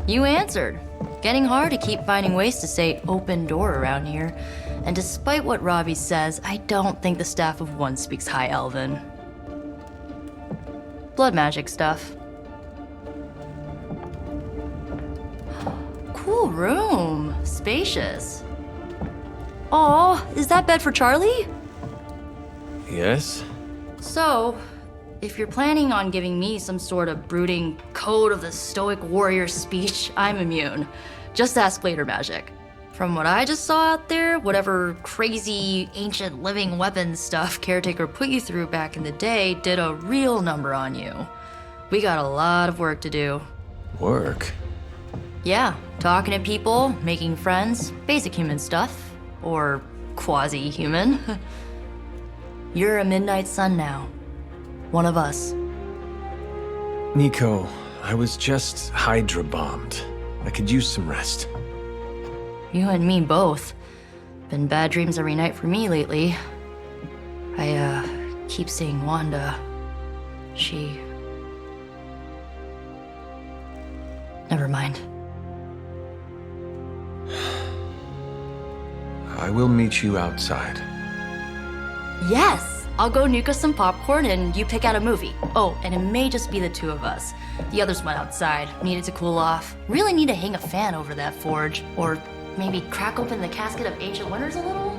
You answered. Getting hard to keep finding ways to say open door around here. And despite what Robbie says, I don't think the Staff of One speaks High Elven. Blood magic stuff. Cool room. Spacious. Aw, is that bed for Charlie? Yes? So, if you're planning on giving me some sort of brooding code of the stoic warrior speech, I'm immune. Just ask later, Magic. From what I just saw out there, whatever crazy ancient living weapons stuff Caretaker put you through back in the day did a real number on you. We got a lot of work to do. Work? Yeah, talking to people, making friends, basic human stuff. Or quasi-human. You're a Midnight Sun now. One of us. Nico, I was just Hydra bombed. I could use some rest. You and me both. Been bad dreams every night for me lately. I, keep seeing Wanda. She... Never mind. I will meet you outside. Yes! I'll go nuke us some popcorn and you pick out a movie. Oh, and it may just be the two of us. The others went outside, needed to cool off. Really need to hang a fan over that forge. Or maybe crack open the casket of Ancient Wonders a little?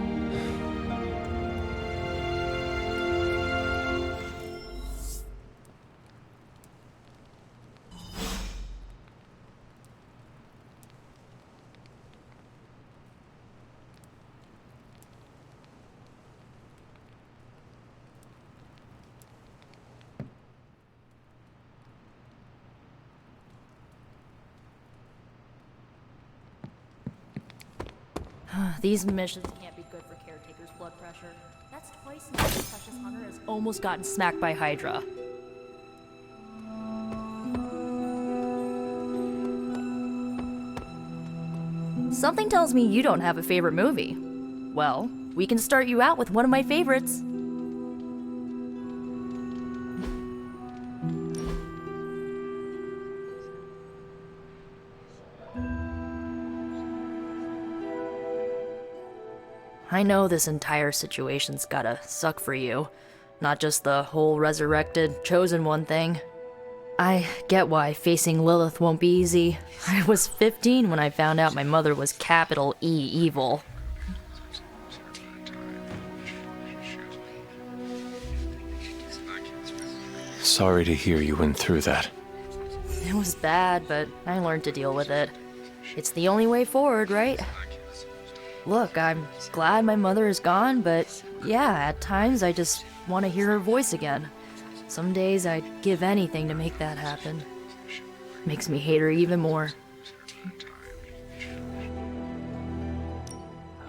These missions can't be good for Caretaker's blood pressure. That's twice now the Precious Hunter has almost gotten smacked by Hydra. Something tells me you don't have a favorite movie. Well, we can start you out with one of my favorites. I know this entire situation's gotta suck for you. Not just the whole resurrected, chosen one thing. I get why facing Lilith won't be easy. I was 15 when I found out my mother was capital E evil. Sorry to hear you went through that. It was bad, but I learned to deal with it. It's the only way forward, right? Look, I'm glad my mother is gone, but yeah, at times I just want to hear her voice again. Some days I'd give anything to make that happen. Makes me hate her even more.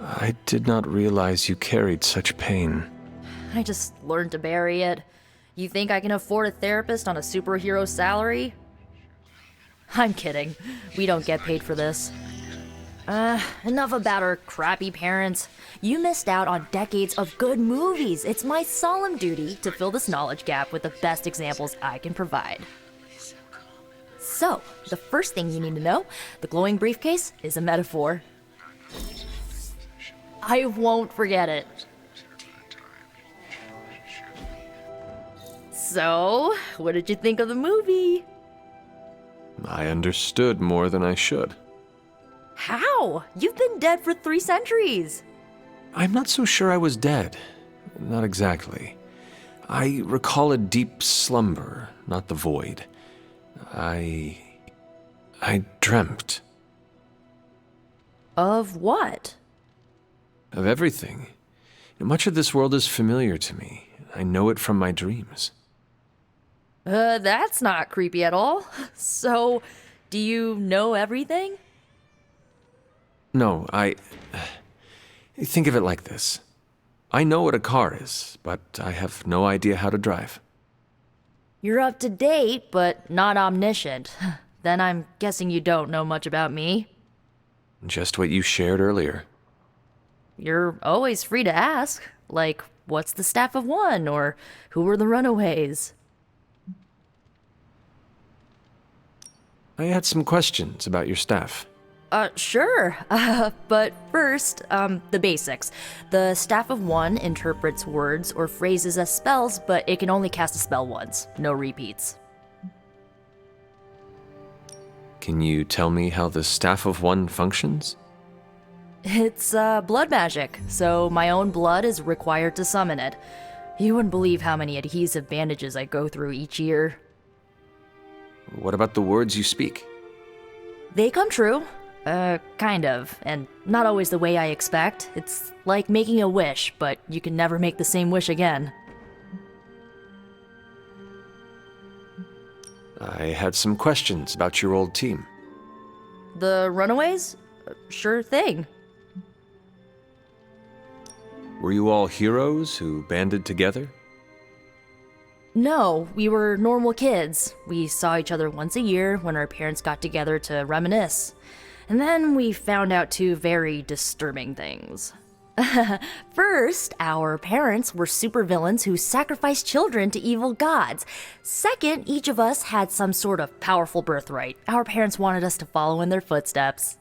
I did not realize you carried such pain. I just learned to bury it. You think I can afford a therapist on a superhero salary? I'm kidding. We don't get paid for this. Enough about our crappy parents. You missed out on decades of good movies. It's my solemn duty to fill this knowledge gap with the best examples I can provide. So, the first thing you need to know, the glowing briefcase is a metaphor. I won't forget it. So, what did you think of the movie? I understood more than I should. How? You've been dead for 3 centuries. I'm not so sure I was dead. Not exactly. I recall a deep slumber, not the void. I dreamt. Of what? Of everything. Much of this world is familiar to me. I know it from my dreams. That's not creepy at all. So, do you know everything? No, think of it like this. I know what a car is, but I have no idea how to drive. You're up to date, but not omniscient. Then I'm guessing you don't know much about me. Just what you shared earlier. You're always free to ask. Like, what's the Staff of One? Or who were the Runaways? I had some questions about your staff. Sure. But first, the basics. The Staff of One interprets words or phrases as spells, but it can only cast a spell once. No repeats. Can you tell me how the Staff of One functions? It's, blood magic, so my own blood is required to summon it. You wouldn't believe how many adhesive bandages I go through each year. What about the words you speak? They come true. Kind of, and not always the way I expect. It's like making a wish, but you can never make the same wish again. I had some questions about your old team. The Runaways? Sure thing. Were you all heroes who banded together? No, we were normal kids. We saw each other once a year when our parents got together to reminisce. And then we found out two very disturbing things. First, our parents were supervillains who sacrificed children to evil gods. Second, each of us had some sort of powerful birthright. Our parents wanted us to follow in their footsteps.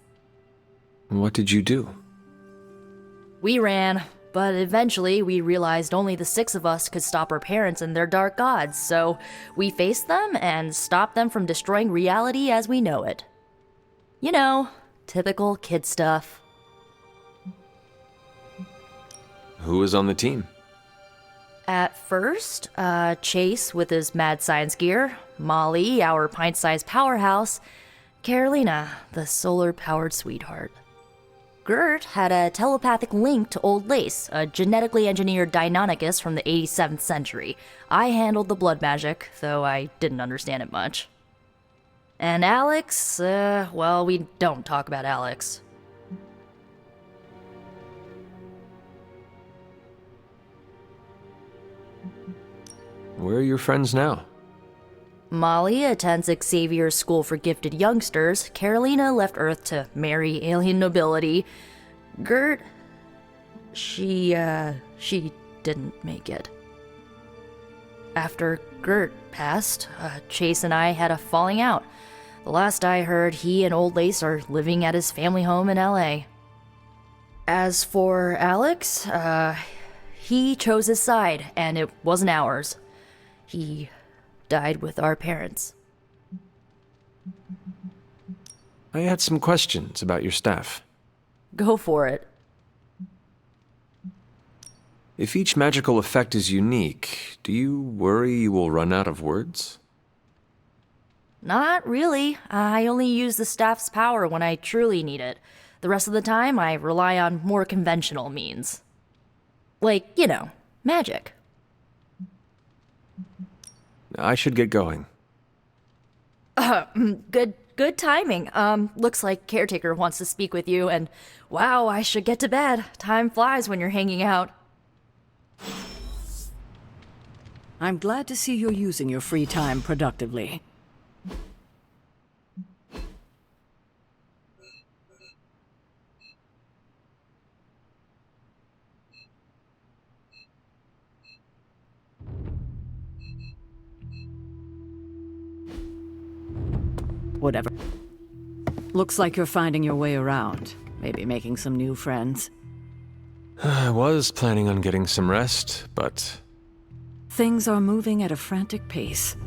What did you do? We ran, but eventually we realized only the six of us could stop our parents and their dark gods, so we faced them and stopped them from destroying reality as we know it. You know, typical kid stuff. Who was on the team? At first, Chase with his mad science gear, Molly, our pint-sized powerhouse, Carolina, the solar-powered sweetheart. Gert had a telepathic link to Old Lace, a genetically engineered Deinonychus from the 87th century. I handled the blood magic, though I didn't understand it much. And Alex, well, we don't talk about Alex. Where are your friends now? Molly attends Xavier's School for Gifted Youngsters. Carolina left Earth to marry alien nobility. Gert, she didn't make it. After Gert passed, Chase and I had a falling out. The last I heard, he and Old Lace are living at his family home in LA. As for Alex, he chose his side, and it wasn't ours. He died with our parents. I had some questions about your staff. Go for it. If each magical effect is unique, do you worry you will run out of words? Not really. I only use the staff's power when I truly need it. The rest of the time, I rely on more conventional means. Like, you know, magic. I should get going. Good timing. Looks like Caretaker wants to speak with you, and wow, I should get to bed. Time flies when you're hanging out. I'm glad to see you're using your free time productively. Whatever. Looks like you're finding your way around. Maybe making some new friends. I was planning on getting some rest, but... Things are moving at a frantic pace.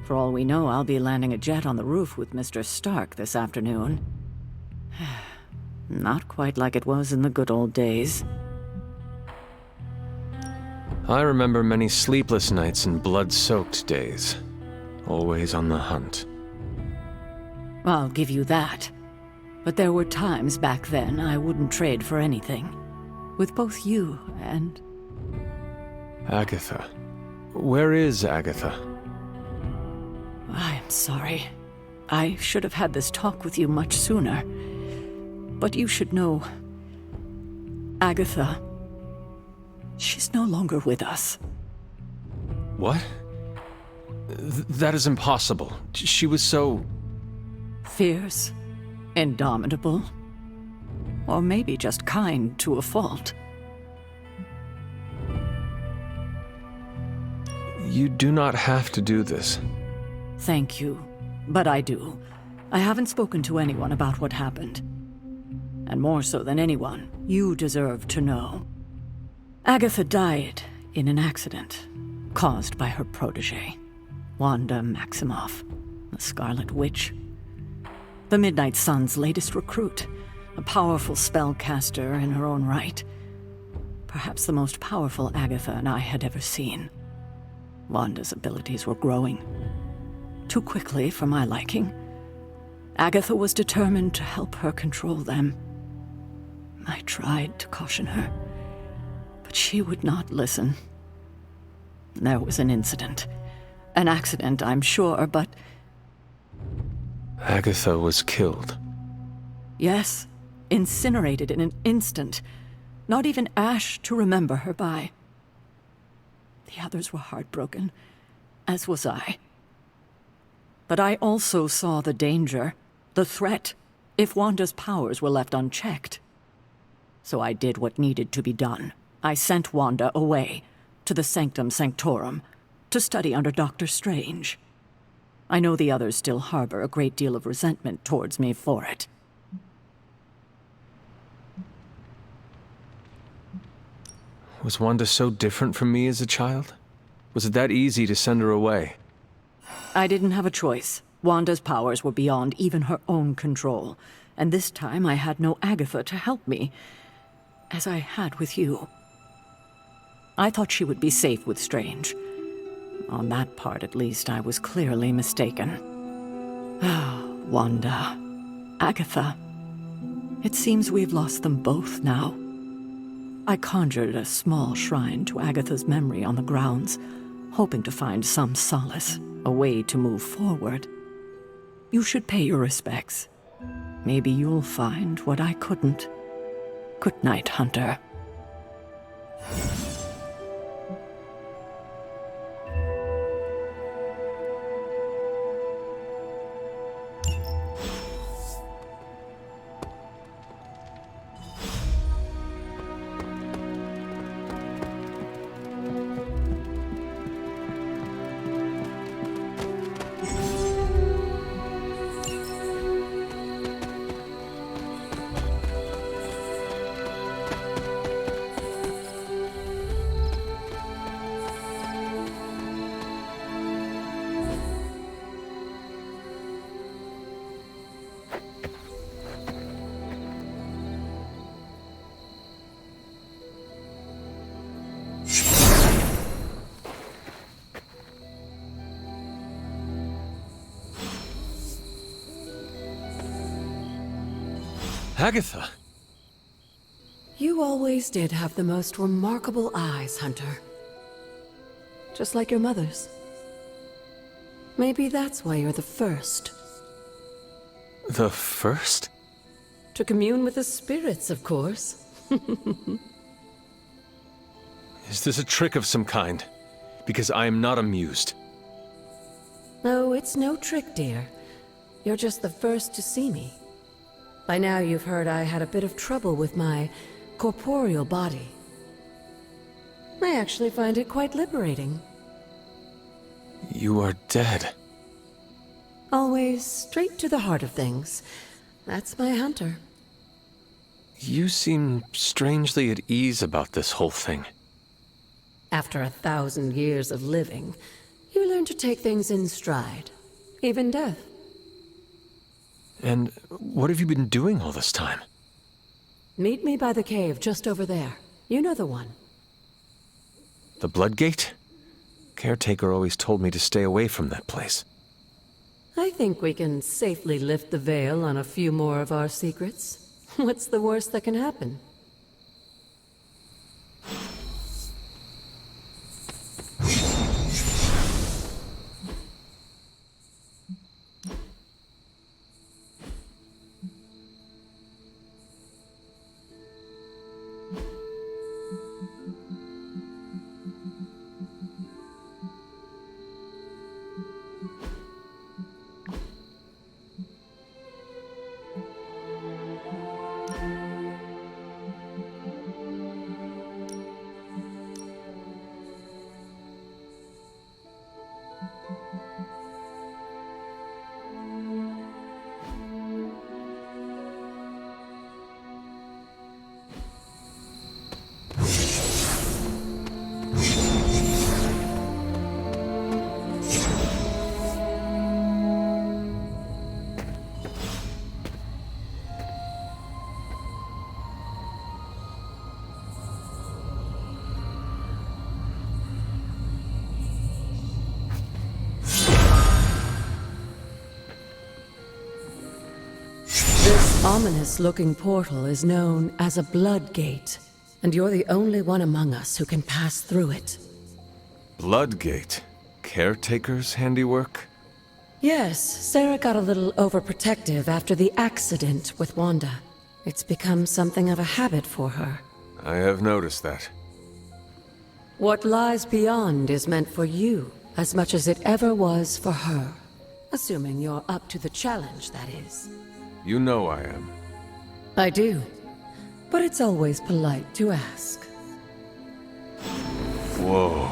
For all we know, I'll be landing a jet on the roof with Mr. Stark this afternoon. Not quite like it was in the good old days. I remember many sleepless nights and blood-soaked days. Always on the hunt. I'll give you that. But there were times back then I wouldn't trade for anything. With both you and... Agatha. Where is Agatha? I'm sorry. I should have had this talk with you much sooner. But you should know... Agatha... She's no longer with us. What? That is impossible. She was so... Fierce, indomitable, or maybe just kind to a fault. You do not have to do this. Thank you, but I do. I haven't spoken to anyone about what happened. And more so than anyone, you deserve to know. Agatha died in an accident caused by her protege, Wanda Maximoff, the Scarlet Witch. The Midnight Sun's latest recruit, a powerful spellcaster in her own right. Perhaps the most powerful Agatha and I had ever seen. Wanda's abilities were growing. Too quickly for my liking. Agatha was determined to help her control them. I tried to caution her, but she would not listen. There was an incident. An accident, I'm sure, but... Agatha was killed. Yes, incinerated in an instant. Not even ash to remember her by. The others were heartbroken, as was I. But I also saw the danger, the threat, if Wanda's powers were left unchecked. So I did what needed to be done. I sent Wanda away, to the Sanctum Sanctorum, to study under Doctor Strange. I know the others still harbor a great deal of resentment towards me for it. Was Wanda so different from me as a child? Was it that easy to send her away? I didn't have a choice. Wanda's powers were beyond even her own control, and this time I had no Agatha to help me, as I had with you. I thought she would be safe with Strange. On that part, at least, I was clearly mistaken. Ah, Wanda. Agatha. It seems we've lost them both now. I conjured a small shrine to Agatha's memory on the grounds, hoping to find some solace, a way to move forward. You should pay your respects. Maybe you'll find what I couldn't. Good night, Hunter. Agatha! You always did have the most remarkable eyes, Hunter. Just like your mother's. Maybe that's why you're the first. The first? To commune with the spirits, of course. Is this a trick of some kind? Because I am not amused. No, it's no trick, dear. You're just the first to see me. By now you've heard I had a bit of trouble with my corporeal body. I actually find it quite liberating. You are dead. Always straight to the heart of things. That's my Hunter. You seem strangely at ease about this whole thing. After 1,000 years of living, you learn to take things in stride. Even death. And what have you been doing all this time? Meet me by the cave just over there. You know the one. The Bloodgate? Caretaker always told me to stay away from that place. I think we can safely lift the veil on a few more of our secrets. What's the worst that can happen? ominous-looking portal is known as a blood gate, and you're the only one among us who can pass through it. Bloodgate? Caretaker's handiwork? Yes, Sarah got a little overprotective after the accident with Wanda. It's become something of a habit for her. I have noticed that. What lies beyond is meant for you as much as it ever was for her. Assuming you're up to the challenge, that is. You know I am. I do. But it's always polite to ask. Whoa.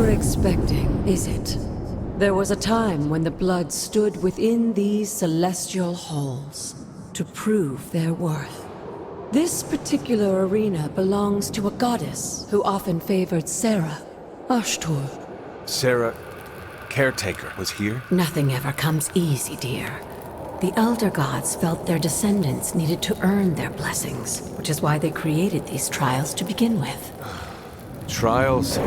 Expecting, is it? There was a time when the blood stood within these celestial halls to prove their worth. This particular arena belongs to a goddess who often favored Sarah, Ashtur. Sarah, caretaker, was here? Nothing ever comes easy, dear. The Elder Gods felt their descendants needed to earn their blessings, which is why they created these trials to begin with. Trials?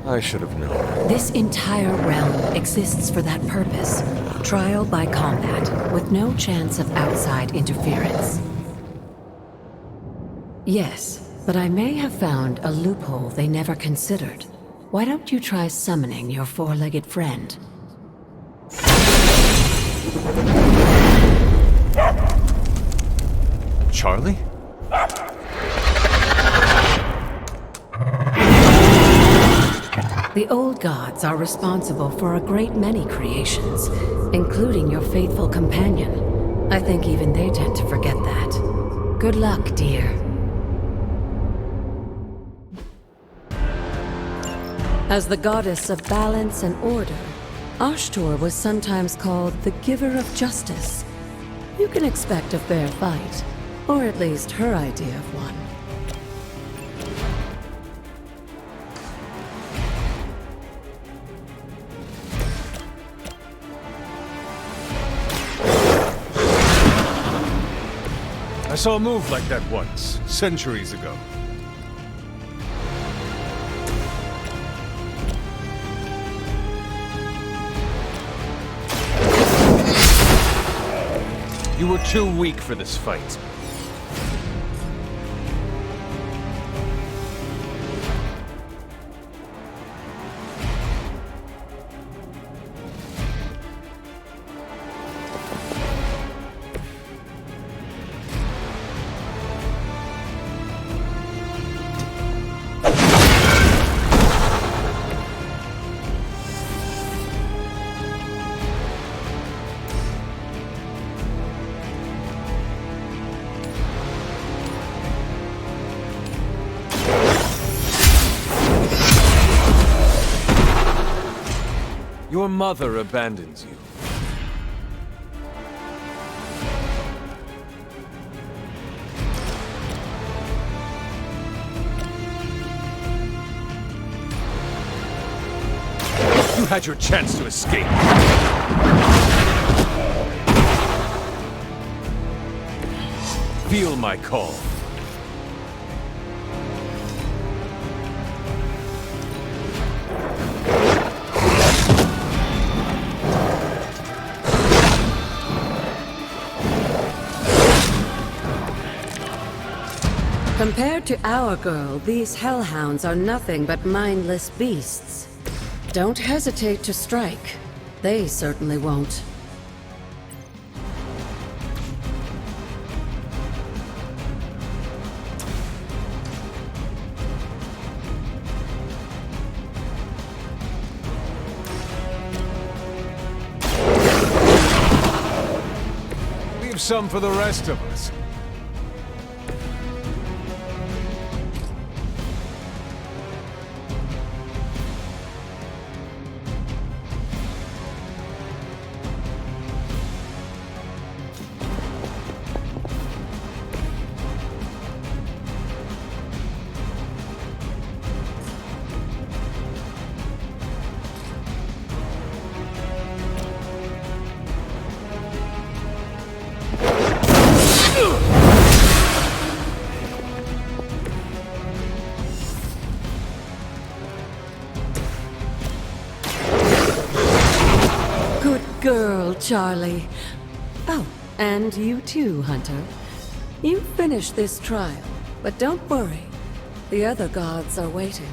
I should have known. This entire realm exists for that purpose. Trial by combat, with no chance of outside interference. Yes, but I may have found a loophole they never considered. Why don't you try summoning your four-legged friend? Charlie? The old gods are responsible for a great many creations, including your faithful companion. I think even they tend to forget that. Good luck, dear. As the goddess of balance and order, Ashtur was sometimes called the giver of justice. You can expect a fair fight, or at least her idea of one. I saw a move like that once, centuries ago. You were too weak for this fight. Your mother abandons you. You had your chance to escape. Feel my call. Compared to our girl, these hellhounds are nothing but mindless beasts. Don't hesitate to strike. They certainly won't. Leave some for the rest of us. Good girl, Charlie. Oh, and you too, Hunter. You finished this trial, but don't worry. The other gods are waiting.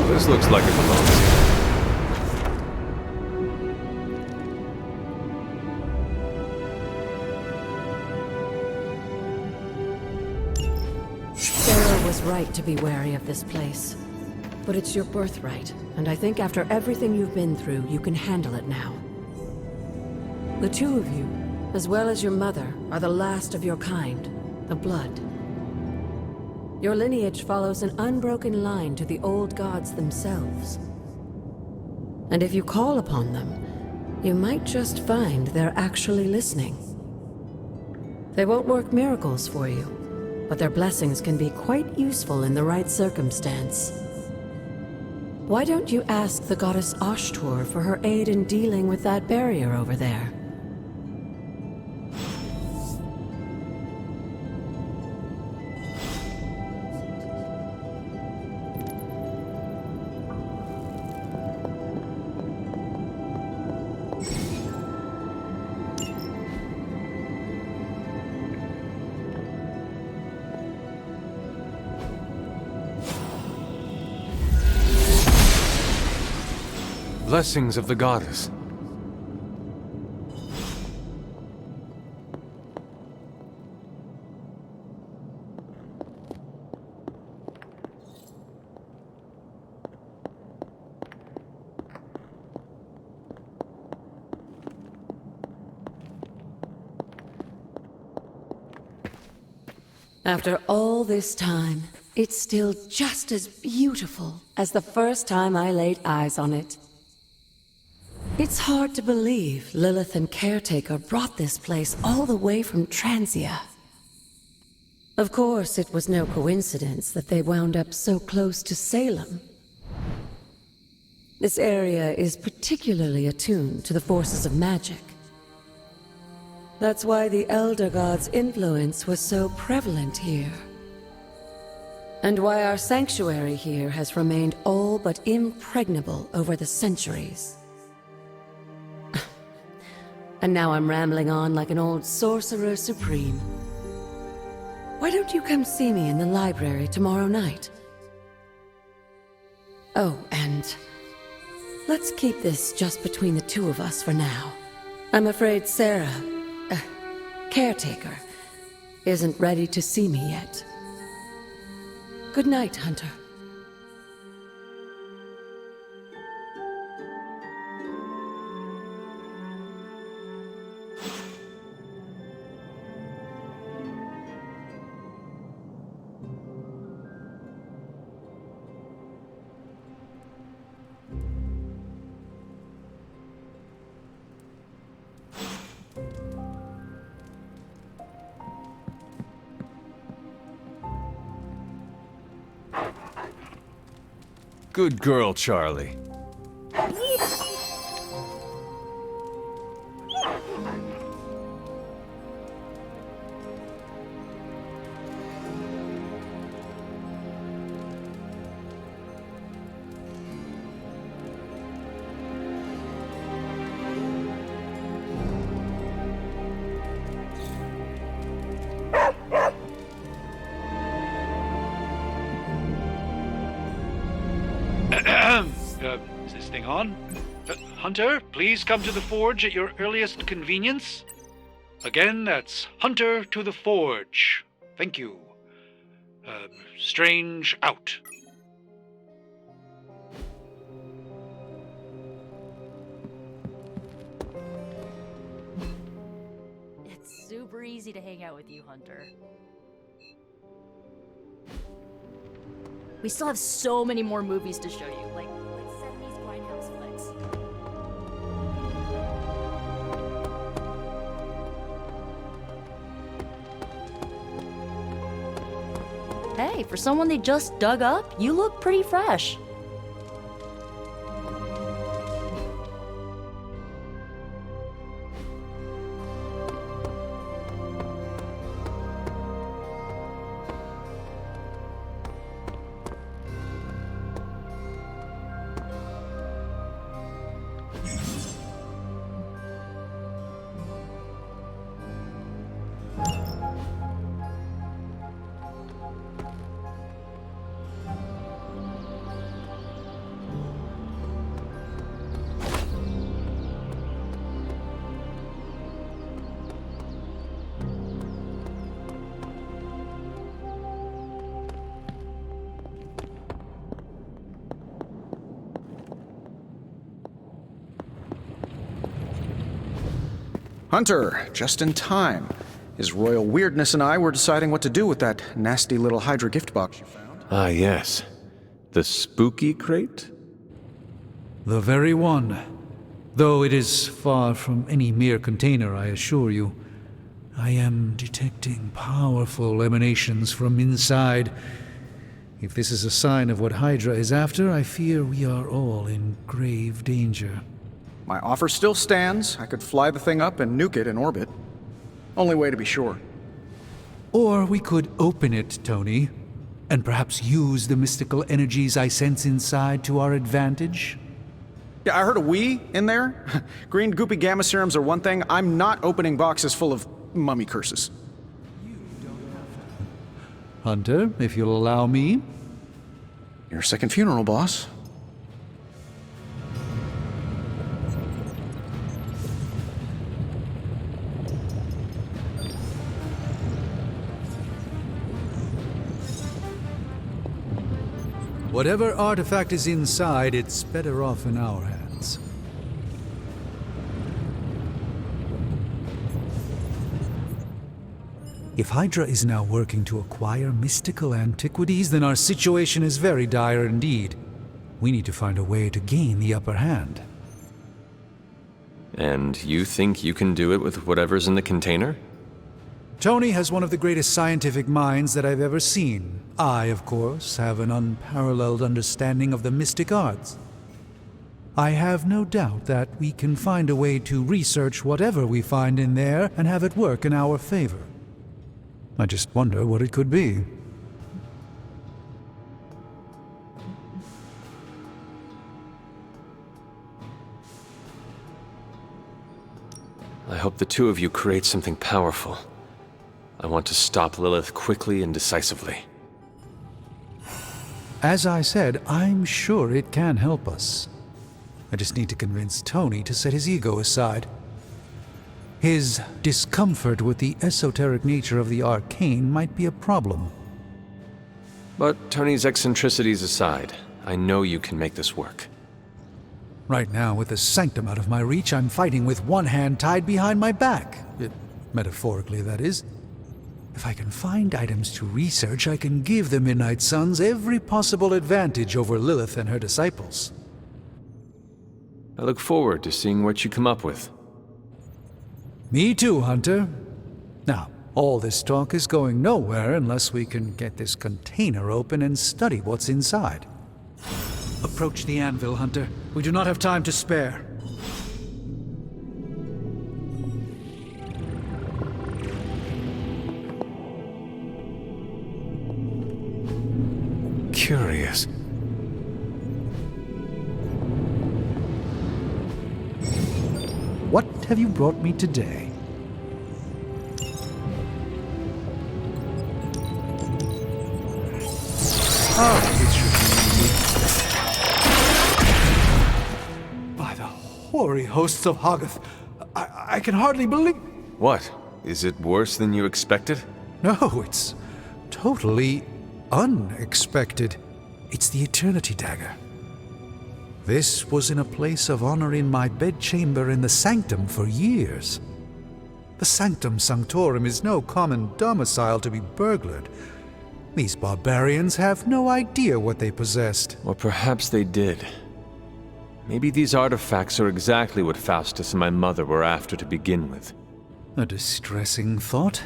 This looks like it belongs here. Sarah was right to be wary of this place. But it's your birthright, and I think after everything you've been through, you can handle it now. The two of you, as well as your mother, are the last of your kind, the Blood. Your lineage follows an unbroken line to the old gods themselves. And if you call upon them, you might just find they're actually listening. They won't work miracles for you, but their blessings can be quite useful in the right circumstance. Why don't you ask the goddess Ashtur for her aid in dealing with that barrier over there? Blessings of the goddess. After all this time, it's still just as beautiful as the first time I laid eyes on it. It's hard to believe Lilith and Caretaker brought this place all the way from Transia. Of course, it was no coincidence that they wound up so close to Salem. This area is particularly attuned to the forces of magic. That's why the Elder God's influence was so prevalent here. And why our sanctuary here has remained all but impregnable over the centuries. And now I'm rambling on like an old sorcerer supreme. Why don't you come see me in the library tomorrow night? Oh, and let's keep this just between the two of us for now. I'm afraid Sarah, Caretaker, isn't ready to see me yet. Good night, Hunter. Good girl, Charlie. Is this thing on? Hunter, please come to the forge at your earliest convenience. Again, that's Hunter to the forge. Thank you. Strange out. It's super easy to hang out with you, Hunter. We still have so many more movies to show you, like 70s grindhouse flicks. Hey, for someone they just dug up, you look pretty fresh. Hunter, just in time. His royal weirdness and I were deciding what to do with that nasty little Hydra gift box you found. Ah, yes. The spooky crate? The very one. Though it is far from any mere container, I assure you. I am detecting powerful emanations from inside. If this is a sign of what Hydra is after, I fear we are all in grave danger. My offer still stands. I could fly the thing up and nuke it in orbit. Only way to be sure. Or we could open it, Tony, and perhaps use the mystical energies I sense inside to our advantage. Yeah, I heard a "we" in there. Green goopy gamma serums are one thing. I'm not opening boxes full of mummy curses. Hunter, if you'll allow me. Your second funeral, boss. Whatever artifact is inside, it's better off in our hands. If Hydra is now working to acquire mystical antiquities, then our situation is very dire indeed. We need to find a way to gain the upper hand. And you think you can do it with whatever's in the container? Tony has one of the greatest scientific minds that I've ever seen. I, of course, have an unparalleled understanding of the mystic arts. I have no doubt that we can find a way to research whatever we find in there and have it work in our favor. I just wonder what it could be. I hope the two of you create something powerful. I want to stop Lilith quickly and decisively. As I said, I'm sure it can help us. I just need to convince Tony to set his ego aside. His discomfort with the esoteric nature of the arcane might be a problem. But Tony's eccentricities aside, I know you can make this work. Right now, with the sanctum out of my reach, I'm fighting with one hand tied behind my back. Metaphorically, that is. If I can find items to research, I can give the Midnight Suns every possible advantage over Lilith and her disciples. I look forward to seeing what you come up with. Me too, Hunter. Now, all this talk is going nowhere unless we can get this container open and study what's inside. Approach the anvil, Hunter. We do not have time to spare. Curious. What have you brought me today? It should be. By the hoary hosts of Hoggoth, I can hardly believe. What? Is it worse than you expected? No, it's totally unexpected. It's the Eternity Dagger. This was in a place of honor in my bedchamber in the Sanctum for years. The Sanctum Sanctorum is no common domicile to be burglared. These barbarians have no idea what they possessed. Or perhaps they did. Maybe these artifacts are exactly what Faustus and my mother were after to begin with. A distressing thought.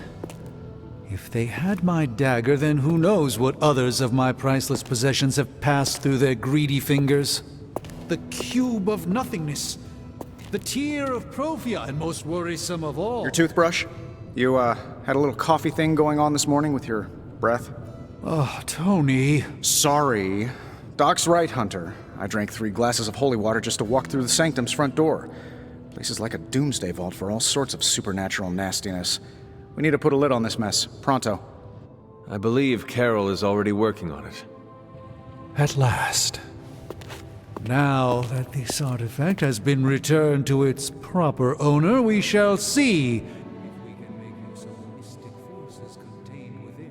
If they had my dagger, then who knows what others of my priceless possessions have passed through their greedy fingers. The cube of nothingness. The tear of Profia, and most worrisome of all. Your toothbrush? You, had a little coffee thing going on this morning with your breath? Oh, Tony. Sorry. Doc's right, Hunter. I drank 3 glasses of holy water just to walk through the Sanctum's front door. Place is like a doomsday vault for all sorts of supernatural nastiness. We need to put a lid on this mess. Pronto. I believe Carol is already working on it. At last. Now that this artifact has been returned to its proper owner, we shall see if we can make use of the mystic forces contained within.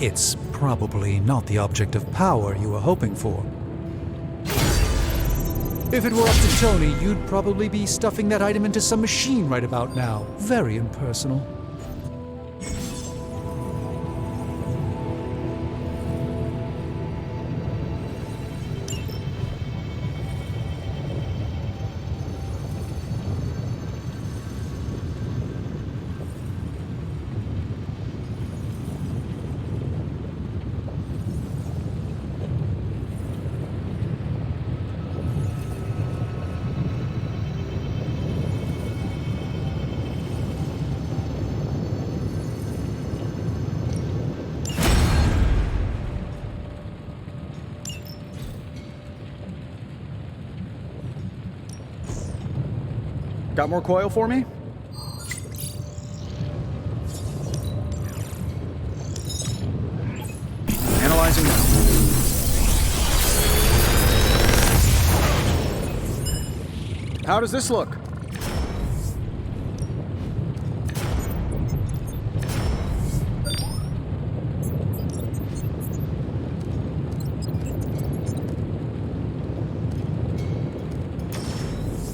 It's probably not the object of power you were hoping for. If it were up to Tony, you'd probably be stuffing that item into some machine right about now. Very impersonal. Got more coil for me? Analyzing now. How does this look?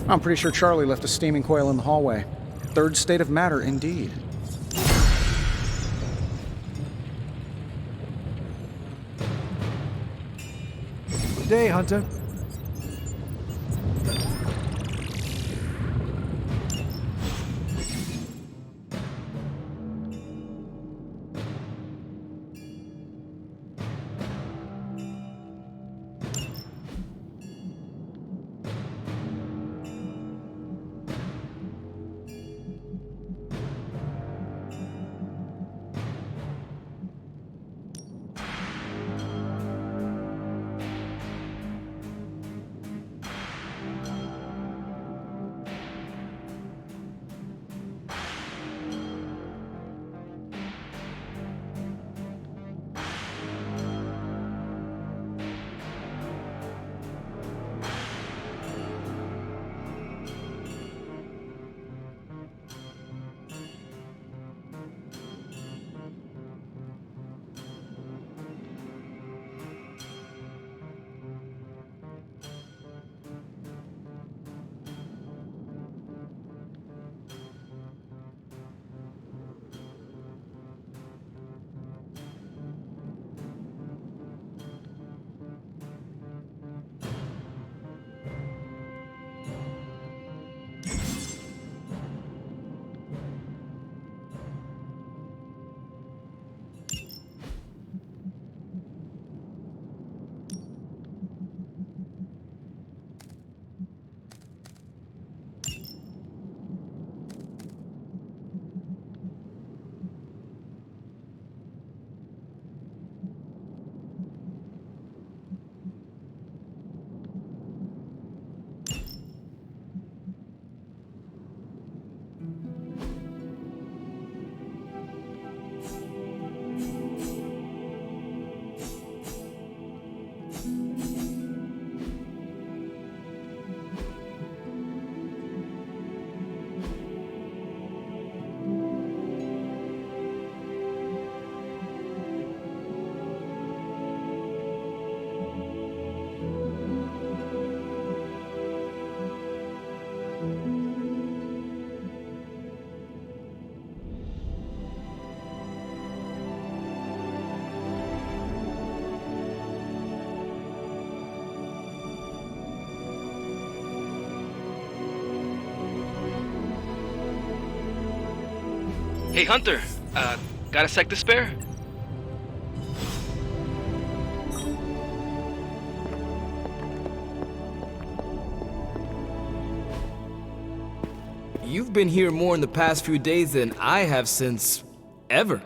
I'm pretty sure Charlie left a steaming coil in the hallway. Third state of matter, indeed. Good day, Hunter. Hey Hunter, got a sec to spare? You've been here more in the past few days than I have since ever.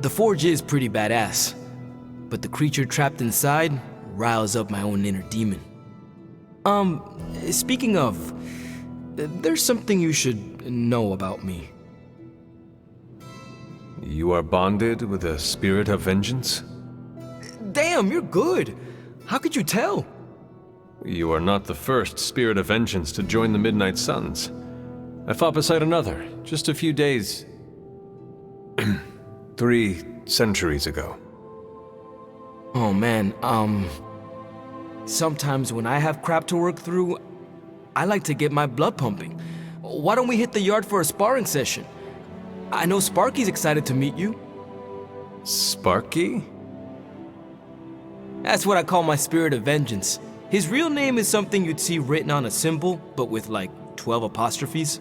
The forge is pretty badass, but the creature trapped inside riles up my own inner demon. Speaking of, there's something you should know about me. You are bonded with a spirit of vengeance? Damn, you're good. How could you tell? You are not the first spirit of vengeance to join the Midnight Suns. I fought beside another, just a few days... 3 centuries ago. Oh man, sometimes when I have crap to work through, I like to get my blood pumping. Why don't we hit the yard for a sparring session? I know Sparky's excited to meet you. Sparky? That's what I call my spirit of vengeance. His real name is something you'd see written on a symbol, but with like 12 apostrophes.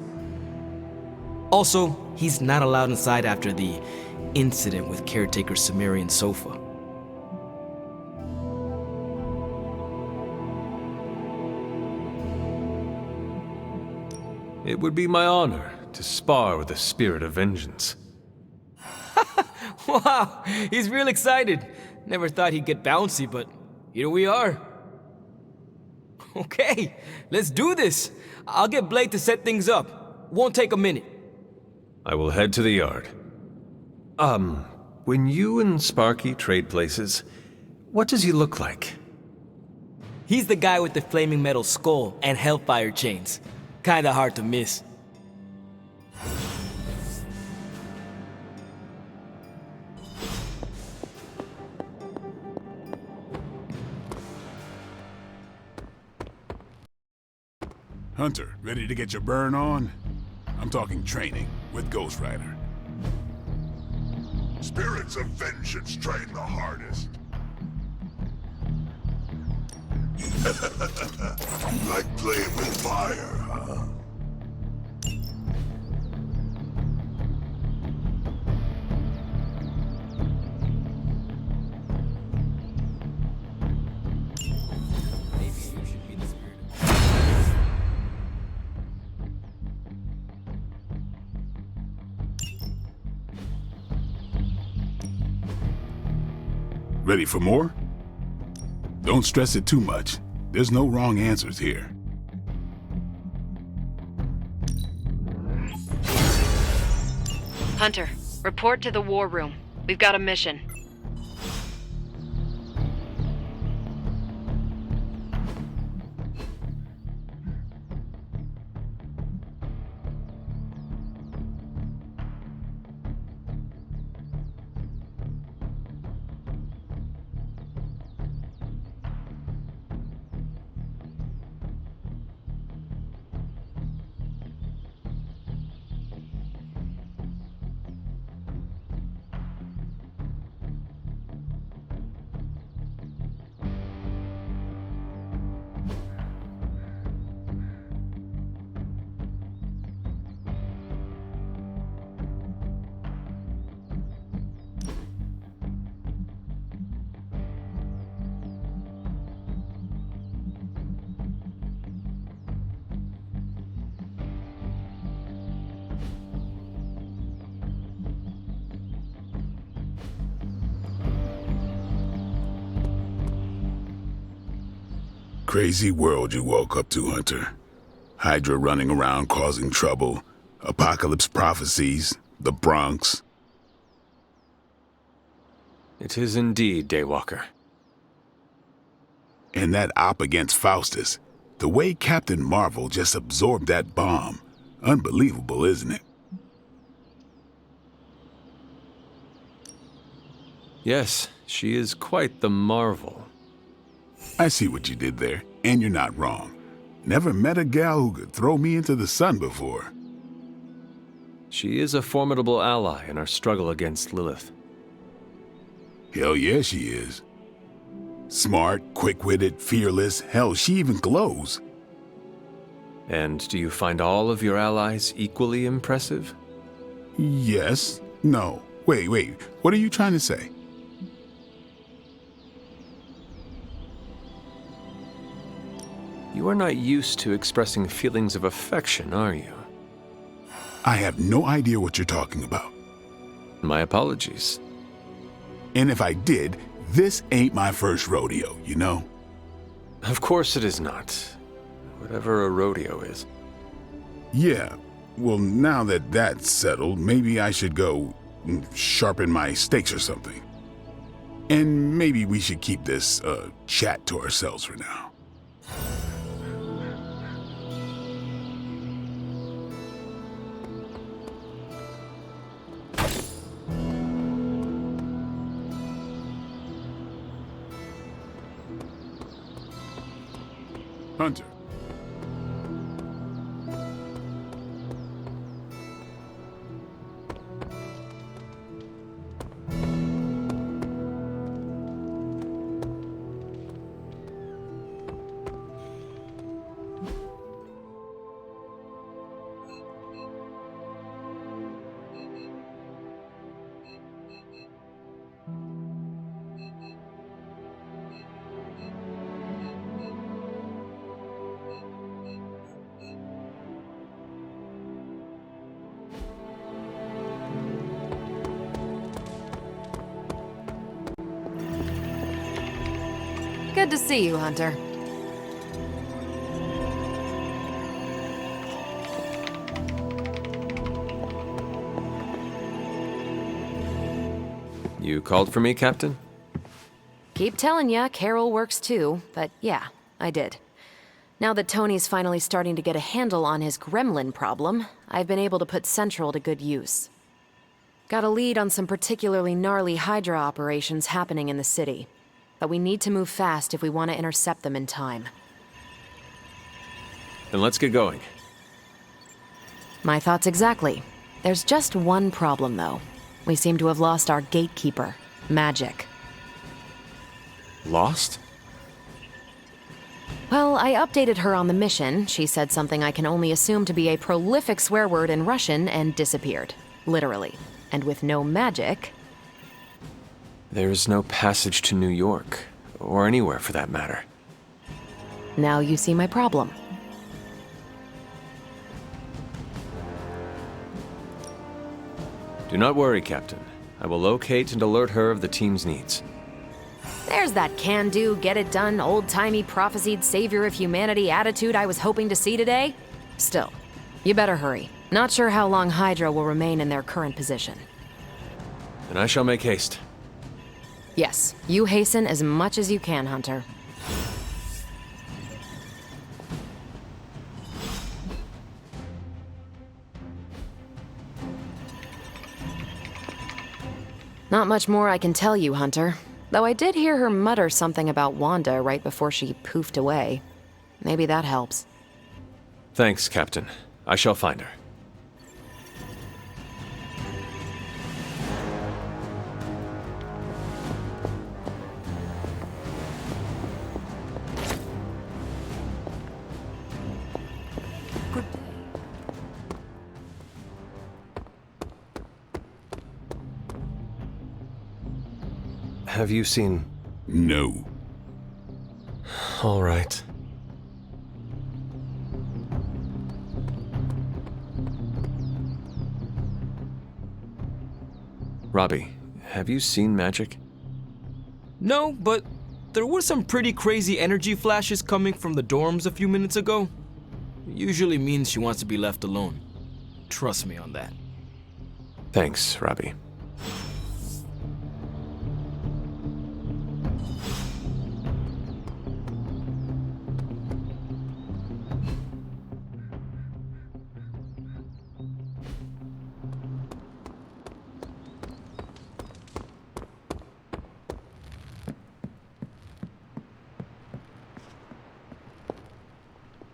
Also, he's not allowed inside after the incident with caretaker Sumerian Sofa. It would be my honor to spar with a spirit of vengeance. Wow, he's real excited. Never thought he'd get bouncy, but here we are. Okay, let's do this. I'll get Blade to set things up. Won't take a minute. I will head to the yard. When you and Sparky trade places, what does he look like? He's the guy with the flaming metal skull and hellfire chains. Kinda hard to miss. Hunter, ready to get your burn on? I'm talking training with Ghost Rider. Spirits of vengeance train the hardest. You like playing with fire, huh? Ready for more? Don't stress it too much. There's no wrong answers here. Hunter, report to the war room. We've got a mission. Crazy world you woke up to, Hunter. Hydra running around causing trouble, apocalypse prophecies, the Bronx. It is indeed, Daywalker. And that op against Faustus. The way Captain Marvel just absorbed that bomb. Unbelievable, isn't it? Yes, she is quite the marvel. I see what you did there, and you're not wrong. Never met a gal who could throw me into the sun before. She is a formidable ally in our struggle against Lilith. Hell yeah, she is. Smart, quick-witted, fearless, hell, she even glows. And do you find all of your allies equally impressive? Yes. No. Wait. What are you trying to say? You are not used to expressing feelings of affection, are you? I have no idea what you're talking about. My apologies. And if I did, this ain't my first rodeo, you know? Of course it is not. Whatever a rodeo is. Yeah. Well, now that that's settled, maybe I should go sharpen my stakes or something. And maybe we should keep this chat to ourselves for now. Hunter. Good to see you, Hunter. You called for me, Captain? Keep telling ya, Carol works too, but yeah, I did. Now that Tony's finally starting to get a handle on his gremlin problem, I've been able to put Central to good use. Got a lead on some particularly gnarly Hydra operations happening in the city. But we need to move fast if we want to intercept them in time. Then let's get going. My thoughts exactly. There's just one problem, though. We seem to have lost our gatekeeper, Magic. Lost? Well, I updated her on the mission. She said something I can only assume to be a prolific swear word in Russian and disappeared. Literally. And with no magic... There's no passage to New York, or anywhere for that matter. Now you see my problem. Do not worry, Captain. I will locate and alert her of the team's needs. There's that can-do, get-it-done, old-timey prophesied savior of humanity attitude I was hoping to see today. Still, you better hurry. Not sure how long Hydra will remain in their current position. Then I shall make haste. Yes, you hasten as much as you can, Hunter. Not much more I can tell you, Hunter. Though I did hear her mutter something about Wanda right before she poofed away. Maybe that helps. Thanks, Captain. I shall find her. Have you seen... No. All right. Robbie, have you seen magic? No, but there were some pretty crazy energy flashes coming from the dorms a few minutes ago. It usually means she wants to be left alone. Trust me on that. Thanks, Robbie.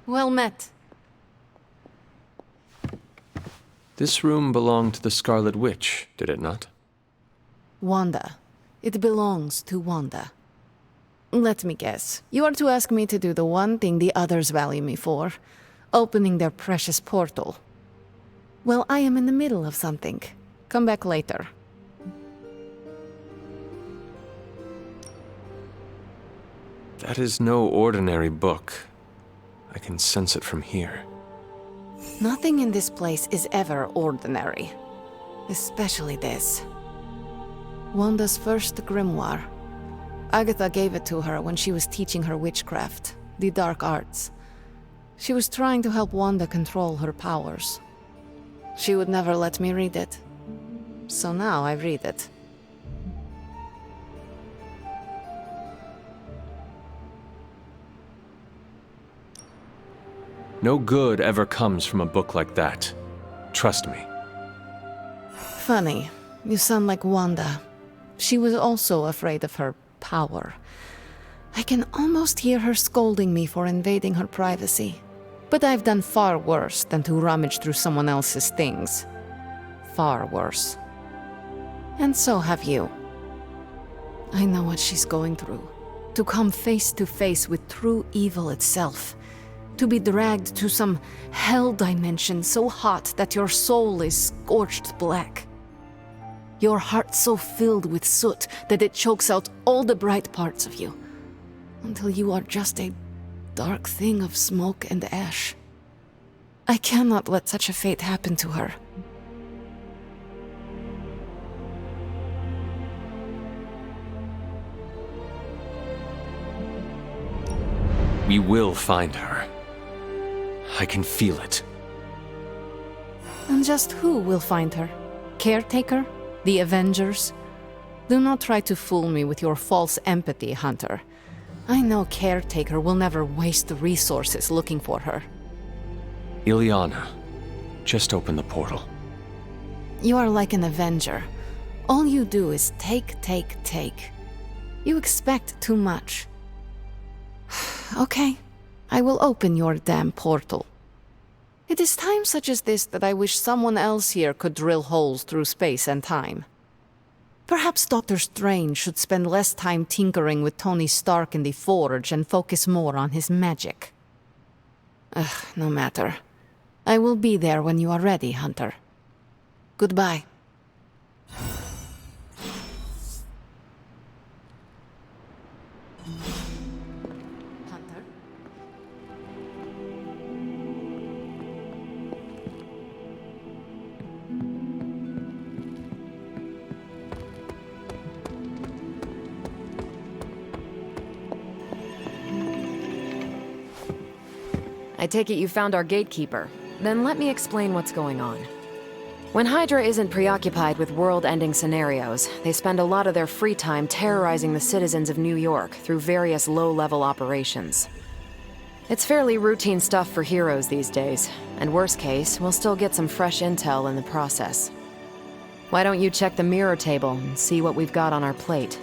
Well met. This room belonged to the Scarlet Witch, did it not? Wanda. It belongs to Wanda. Let me guess. You are to ask me to do the one thing the others value me for. Opening their precious portal. Well, I am in the middle of something. Come back later. That is no ordinary book. I can sense it from here. Nothing in this place is ever ordinary. Especially this. Wanda's first grimoire. Agatha gave it to her when she was teaching her witchcraft, the dark arts. She was trying to help Wanda control her powers. She would never let me read it. So now I read it. No good ever comes from a book like that. Trust me. Funny. You sound like Wanda. She was also afraid of her power. I can almost hear her scolding me for invading her privacy. But I've done far worse than to rummage through someone else's things. Far worse. And so have you. I know what she's going through. To come face to face with true evil itself. To be dragged to some hell dimension so hot that your soul is scorched black. Your heart so filled with soot that it chokes out all the bright parts of you. Until you are just a dark thing of smoke and ash. I cannot let such a fate happen to her. We will find her. I can feel it. And just who will find her? Caretaker? The Avengers? Do not try to fool me with your false empathy, Hunter. I know Caretaker will never waste resources looking for her. Ilyana, just open the portal. You are like an Avenger. All you do is take. You expect too much. Okay, I will open your damn portal. It is times such as this that I wish someone else here could drill holes through space and time. Perhaps Dr. Strange should spend less time tinkering with Tony Stark in the Forge and focus more on his magic. Ugh, no matter. I will be there when you are ready, Hunter. Goodbye. Hunter? I take it you found our gatekeeper. Then let me explain what's going on. When Hydra isn't preoccupied with world-ending scenarios, they spend a lot of their free time terrorizing the citizens of New York through various low-level operations. It's fairly routine stuff for heroes these days, and worst case, we'll still get some fresh intel in the process. Why don't you check the mirror table and see what we've got on our plate?